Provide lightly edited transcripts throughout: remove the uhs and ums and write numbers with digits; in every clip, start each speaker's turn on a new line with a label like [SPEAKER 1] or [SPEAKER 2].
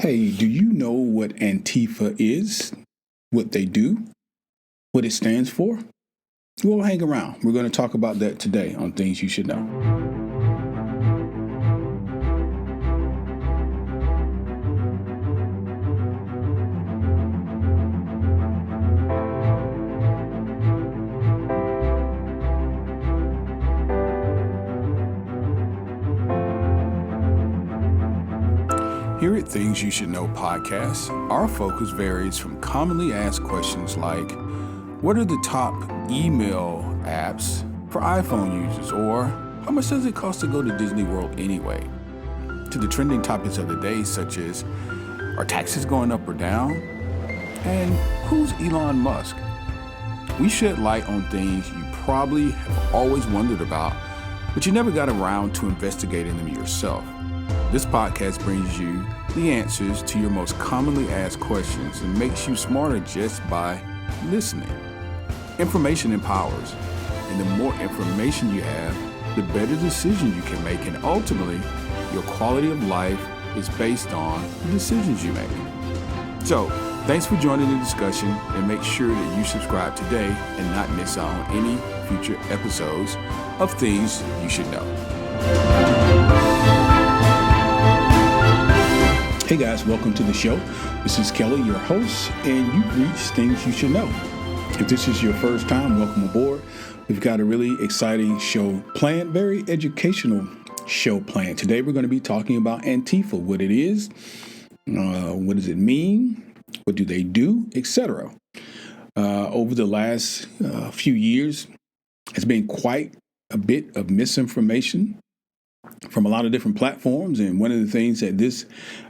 [SPEAKER 1] Hey, do you know what Antifa is? What they do? What it stands for? Well, hang around. We're going to talk about that today on Things You Should Know. Here at Things You Should Know podcast, our focus varies from commonly asked questions like, what are the top email apps for iPhone users? Or how much does it cost to go to Disney World anyway? To the trending topics of the day, such as, are taxes going up or down? And who's Elon Musk? We shed light on things you probably have always wondered about, but you never got around to investigating them yourself. This podcast brings you the answers to your most commonly asked questions and makes you smarter just by listening. Information empowers, and the more information you have, the better decision you can make, and ultimately, your quality of life is based on the decisions you make. So, thanks for joining the discussion, and make sure that you subscribe today and not miss out on any future episodes of Things You Should Know. Hey guys, welcome to the show. This is Kelly, your host, and you've reached Things You Should Know. If this is your first time, welcome aboard. We've got a really exciting show planned, very educational show planned. Today we're going to be talking about Antifa, what it is, what does it mean, what do they do, etc. Over the last few years, it's been quite a bit of misinformation from a lot of different platforms. And one of the things that this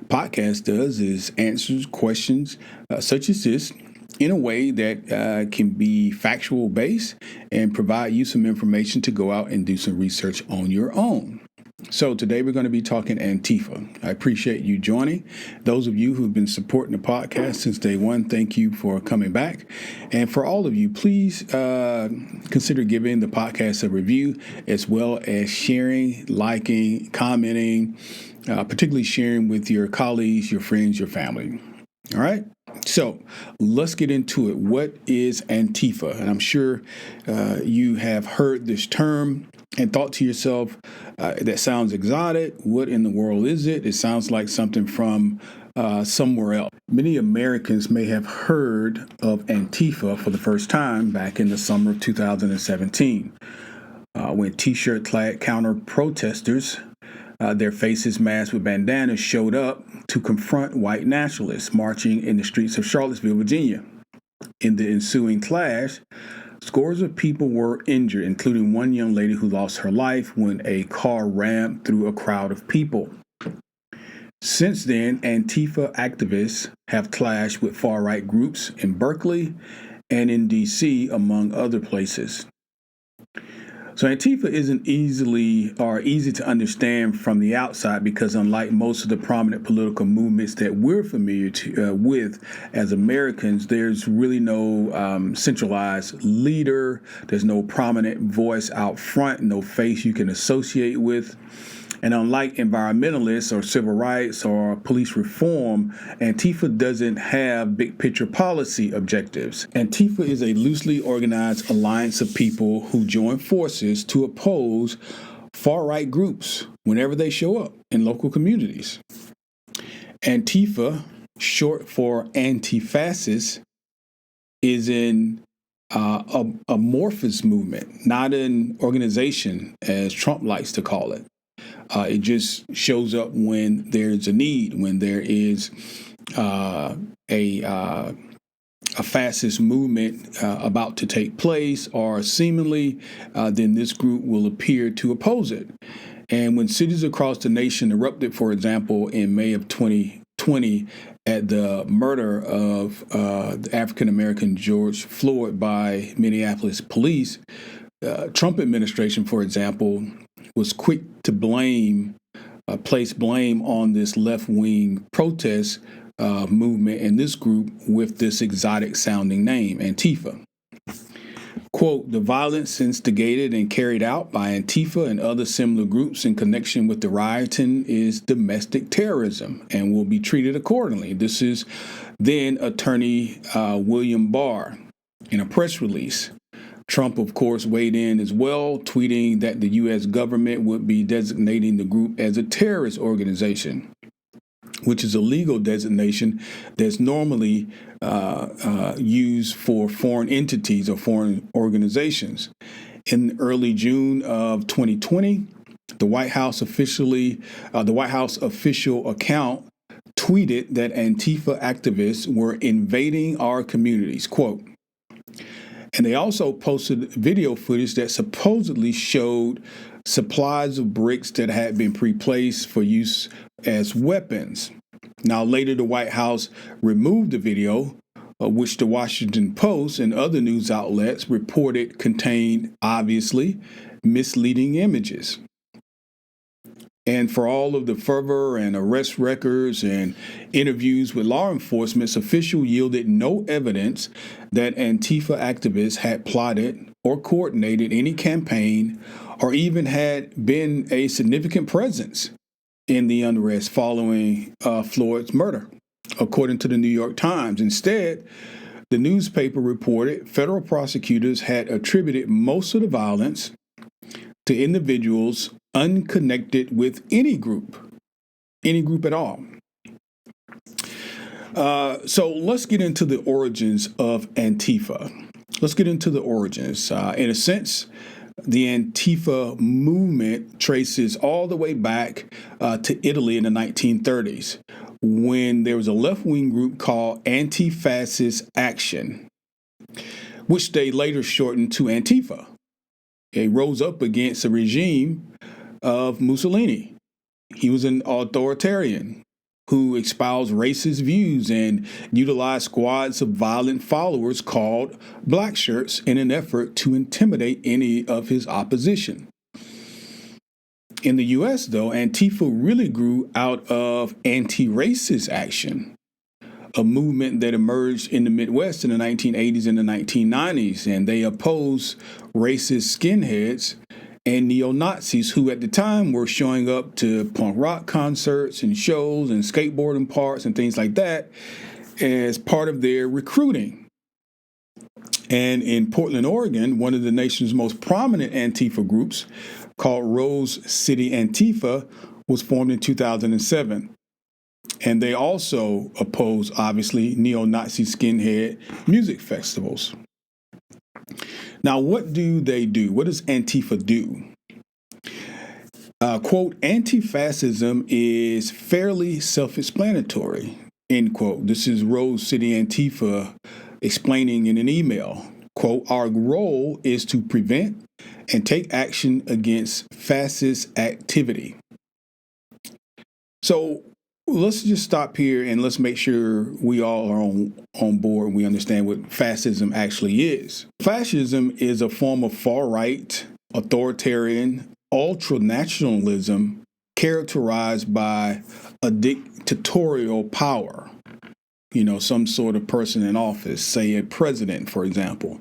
[SPEAKER 1] podcast does is answers questions such as this in a way that can be factual based and provide you some information to go out and do some research on your own. So today we're going to be talking Antifa. I appreciate you joining. Those of you who've been supporting the podcast since day one, thank you for coming back. And for all of you, please consider giving the podcast a review, as well as sharing, liking, commenting, particularly sharing with your colleagues, your friends, your family. All right. So let's get into it. What is Antifa? And I'm sure you have heard this term and thought to yourself, that sounds exotic. What in the world is it? It sounds like something from somewhere else. Many Americans may have heard of Antifa for the first time back in the summer of 2017, when T-shirt-clad counter-protesters, their faces masked with bandanas, showed up to confront white nationalists marching in the streets of Charlottesville, Virginia. In the ensuing clash, scores of people were injured, including one young lady who lost her life when a car rammed through a crowd of people. Since then, Antifa activists have clashed with far-right groups in Berkeley and in D.C., among other places. So Antifa isn't easy to understand from the outside because, unlike most of the prominent political movements that we're familiar with as Americans, there's really no centralized leader. There's no prominent voice out front, no face you can associate with. And unlike environmentalists or civil rights or police reform, Antifa doesn't have big picture policy objectives. Antifa is a loosely organized alliance of people who join forces to oppose far-right groups whenever they show up in local communities. Antifa, short for anti-fascist, is an amorphous movement, not an organization, as Trump likes to call it. It just shows up when there's a need, when there is a fascist movement about to take place, or seemingly, then this group will appear to oppose it. And when cities across the nation erupted, for example, in May of 2020 at the murder of the African-American George Floyd by Minneapolis police, Trump administration, for example, was quick to place blame on this left-wing protest movement and this group with this exotic-sounding name, Antifa. Quote, the violence instigated and carried out by Antifa and other similar groups in connection with the rioting is domestic terrorism and will be treated accordingly. This is then Attorney William Barr in a press release. Trump, of course, weighed in as well, tweeting that the U.S. government would be designating the group as a terrorist organization, which is a legal designation that's normally used for foreign entities or foreign organizations. In early June of 2020, the White House official account tweeted that Antifa activists were invading our communities, quote. And they also posted video footage that supposedly showed supplies of bricks that had been pre-placed for use as weapons. Now, later, the White House removed the video, which the Washington Post and other news outlets reported contained, obviously, misleading images. And for all of the fervor and arrest records and interviews with law enforcement, officials yielded no evidence that Antifa activists had plotted or coordinated any campaign or even had been a significant presence in the unrest following Floyd's murder, according to the New York Times. Instead, the newspaper reported federal prosecutors had attributed most of the violence to individuals unconnected with any group at all. So let's get into the origins of Antifa. In a sense, the Antifa movement traces all the way back to Italy in the 1930s, when there was a left-wing group called Anti-Fascist Action, which they later shortened to Antifa. It rose up against a regime of Mussolini. He was an authoritarian who espoused racist views and utilized squads of violent followers called black shirts in an effort to intimidate any of his opposition. In the U.S., though, Antifa really grew out of anti-racist action, a movement that emerged in the Midwest in the 1980s and the 1990s, and they opposed racist skinheads and neo-Nazis who at the time were showing up to punk rock concerts and shows and skateboarding parks and things like that as part of their recruiting. And in Portland, Oregon, one of the nation's most prominent Antifa groups, called Rose City Antifa, was formed in 2007. And they also oppose, obviously, neo-Nazi skinhead music festivals. Now, what do they do? What does Antifa do? Quote, anti-fascism is fairly self-explanatory, end quote. This is Rose City Antifa explaining in an email. Quote, our role is to prevent and take action against fascist activity. So let's just stop here and let's make sure we all are on board and we understand what fascism actually is. Fascism is a form of far-right, authoritarian, ultra-nationalism characterized by a dictatorial power. You know, some sort of person in office, say a president, for example,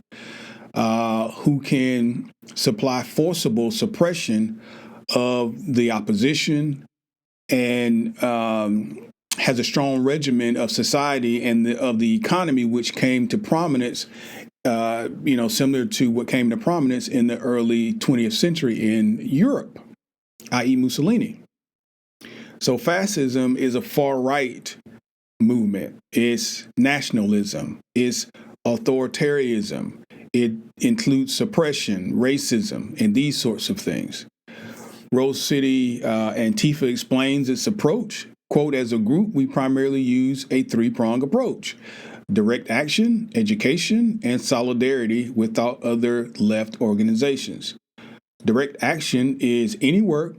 [SPEAKER 1] who can supply forcible suppression of the opposition and has a strong regimen of society and of the economy, which came to prominence, similar to what came to prominence in the early 20th century in Europe, i.e. Mussolini. So fascism is a far-right movement. It's nationalism. It's authoritarianism. It includes suppression, racism, and these sorts of things. Rose City Antifa explains its approach. Quote, as a group, we primarily use a three-pronged approach: direct action, education, and solidarity with other left organizations. Direct action is any work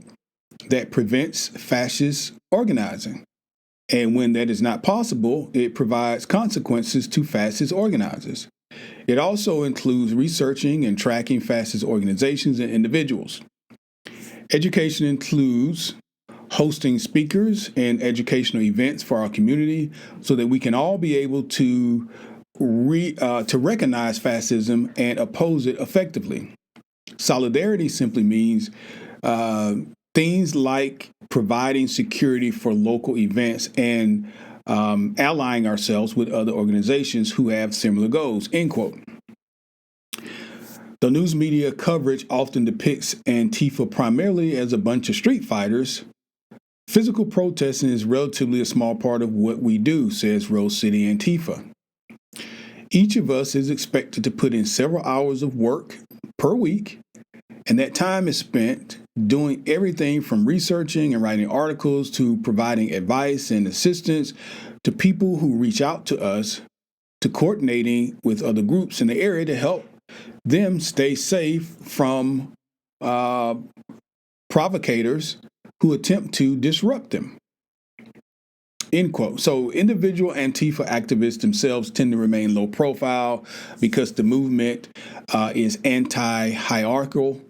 [SPEAKER 1] that prevents fascist organizing. And when that is not possible, it provides consequences to fascist organizers. It also includes researching and tracking fascist organizations and individuals. Education includes hosting speakers and educational events for our community so that we can all be able to to recognize fascism and oppose it effectively. Solidarity simply means things like providing security for local events and allying ourselves with other organizations who have similar goals, end quote. The news media coverage often depicts Antifa primarily as a bunch of street fighters. Physical protesting is relatively a small part of what we do, says Rose City Antifa. Each of us is expected to put in several hours of work per week, and that time is spent doing everything from researching and writing articles to providing advice and assistance to people who reach out to us, to coordinating with other groups in the area to help them stay safe from provocators who attempt to disrupt them. End quote. So individual Antifa activists themselves tend to remain low profile because the movement is anti-hierarchical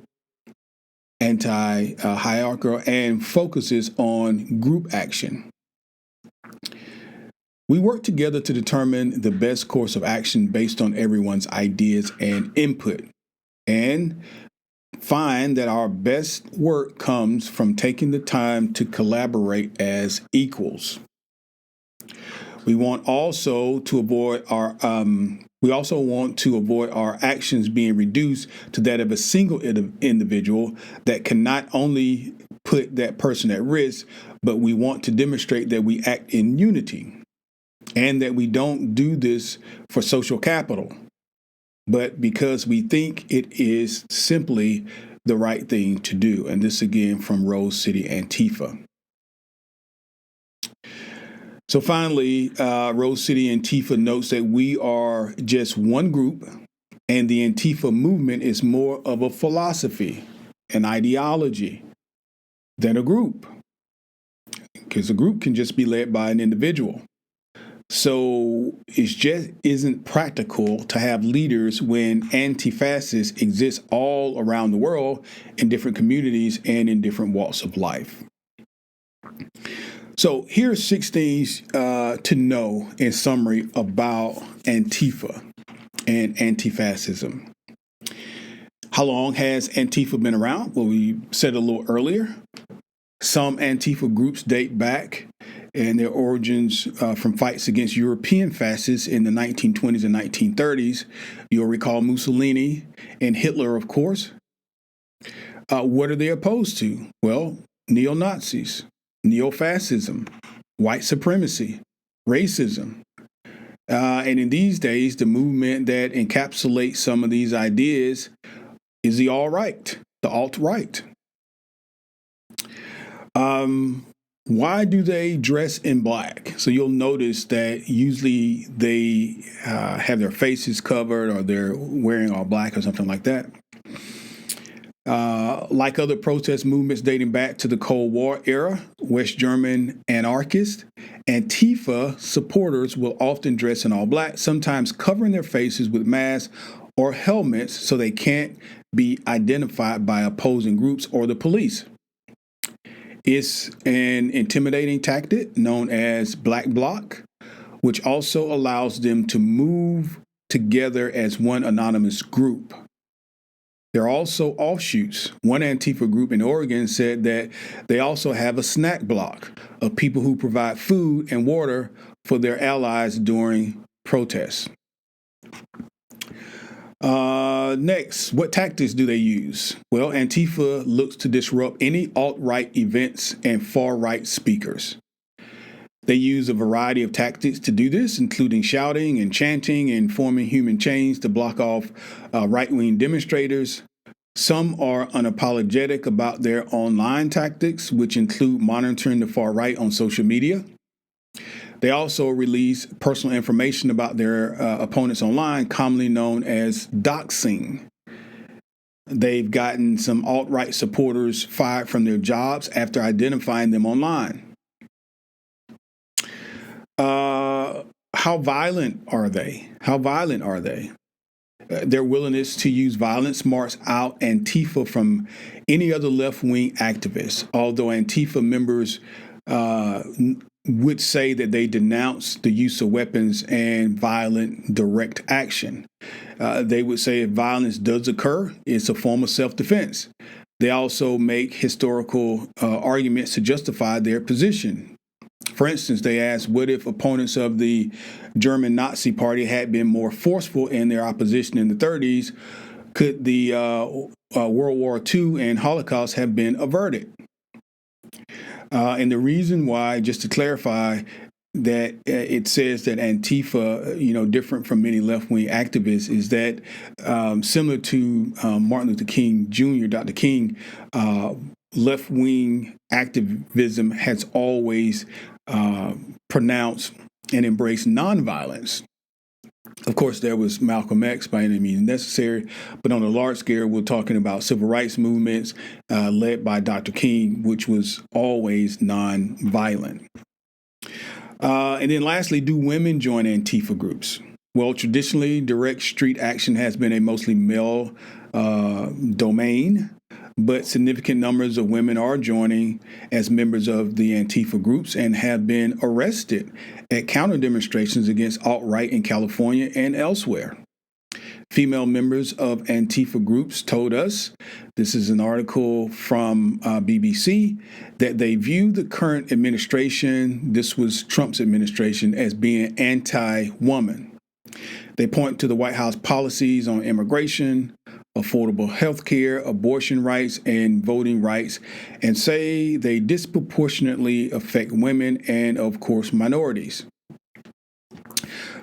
[SPEAKER 1] and focuses on group action. We work together to determine the best course of action based on everyone's ideas and input, and find that our best work comes from taking the time to collaborate as equals. We also want to avoid our actions being reduced to that of a single individual that can not only put that person at risk, but we want to demonstrate that we act in unity and that we don't do this for social capital, but because we think it is simply the right thing to do. And this again from Rose City Antifa. So finally, Rose City Antifa notes that we are just one group, and the Antifa movement is more of a philosophy, an ideology, than a group, because a group can just be led by an individual. So it just isn't practical to have leaders when anti-fascists exist all around the world in different communities and in different walks of life. So here's 6 things to know in summary about Antifa and anti-fascism. How long has Antifa been around? Well, we said a little earlier. Some Antifa groups date back and their origins from fights against European fascists in the 1920s and 1930s. You'll recall Mussolini and Hitler, of course. What are they opposed to? Well, neo-Nazis, neo-fascism, white supremacy, racism. And in these days, the movement that encapsulates some of these ideas is the alt-right, the alt-right. Why do they dress in black? So you'll notice that usually they have their faces covered or they're wearing all black or something like that. Like other protest movements dating back to the Cold War era, West German anarchists, Antifa supporters will often dress in all black, sometimes covering their faces with masks or helmets so they can't be identified by opposing groups or the police. It's an intimidating tactic known as black bloc, which also allows them to move together as one anonymous group. There are also offshoots. One Antifa group in Oregon said that they also have a snack bloc of people who provide food and water for their allies during protests. Next, what tactics do they use? Well, Antifa looks to disrupt any alt-right events and far-right speakers. They use a variety of tactics to do this, including shouting and chanting and forming human chains to block off right-wing demonstrators. Some are unapologetic about their online tactics, which include monitoring the far right on social media. They also release personal information about their opponents online, commonly known as doxing. They've gotten some alt-right supporters fired from their jobs after identifying them online. How violent are they? Their willingness to use violence marks out Antifa from any other left-wing activists, although Antifa members would say that they denounce the use of weapons and violent direct action. They would say if violence does occur, it's a form of self-defense. They also make historical arguments to justify their position. For instance, they ask, what if opponents of the German Nazi Party had been more forceful in their opposition in the 30s? Could the World War II and Holocaust have been averted? And the reason why, just to clarify, that it says that Antifa, different from many left-wing activists, is that similar to Martin Luther King Jr., Dr. King, left-wing activism has always pronounced and embraced nonviolence. Of course, there was Malcolm X by any means necessary, but on a large scale, we're talking about civil rights movements led by Dr. King, which was always nonviolent. And then lastly, do women join Antifa groups? Well, traditionally, direct street action has been a mostly male domain, but significant numbers of women are joining as members of the Antifa groups and have been arrested at counter demonstrations against alt-right in California and elsewhere. Female members of Antifa groups told us, this is an article from BBC, that they view the current administration, this was Trump's administration, as being anti-woman. They point to the White House policies on immigration, affordable health care, abortion rights, and voting rights, and say they disproportionately affect women and, of course, minorities.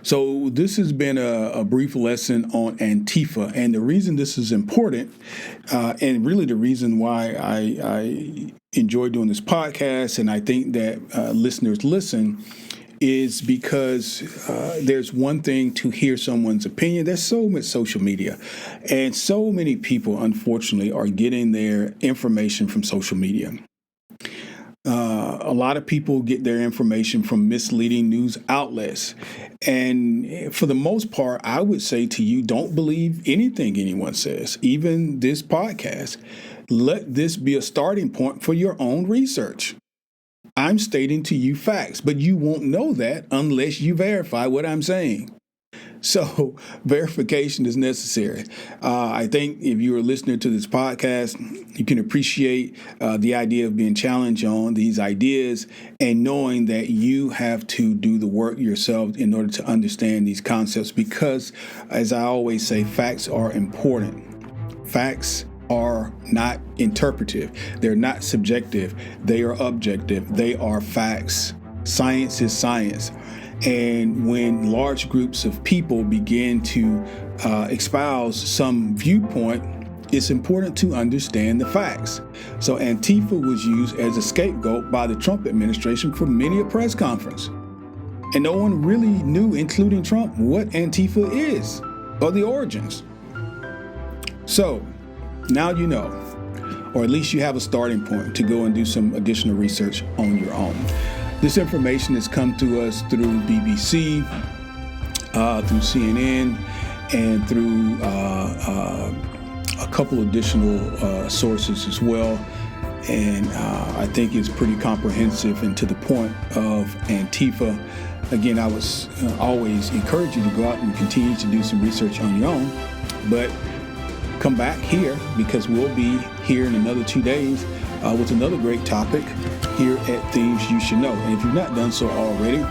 [SPEAKER 1] So this has been a brief lesson on Antifa, and the reason this is important, and really the reason why I enjoy doing this podcast, and I think that listeners listen, is because there's one thing to hear someone's opinion. There's so much social media, and so many people, unfortunately, are getting their information from social media. A lot of people get their information from misleading news outlets. And for the most part, I would say to you, don't believe anything anyone says, even this podcast. Let this be a starting point for your own research. I'm stating to you facts, but you won't know that unless you verify what I'm saying. So verification is necessary. I think if you're a listener to this podcast, you can appreciate the idea of being challenged on these ideas and knowing that you have to do the work yourself in order to understand these concepts because, as I always say, facts are important. Facts are not interpretive. They're not subjective. They are objective. They are facts. Science is science. And when large groups of people begin to espouse some viewpoint, it's important to understand the facts. So Antifa was used as a scapegoat by the Trump administration for many a press conference. And no one really knew, including Trump, what Antifa is or the origins. So now you know, or at least you have a starting point to go and do some additional research on your own. This information has come to us through BBC, through CNN, and through a couple additional sources as well. And I think it's pretty comprehensive and to the point of Antifa. Again, I would always encourage you to go out and continue to do some research on your own. But come back here because we'll be here in another 2 days with another great topic here at Things You Should Know. And if you've not done so already,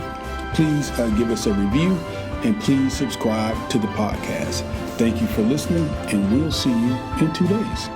[SPEAKER 1] please give us a review and please subscribe to the podcast. Thank you for listening, and we'll see you in 2 days.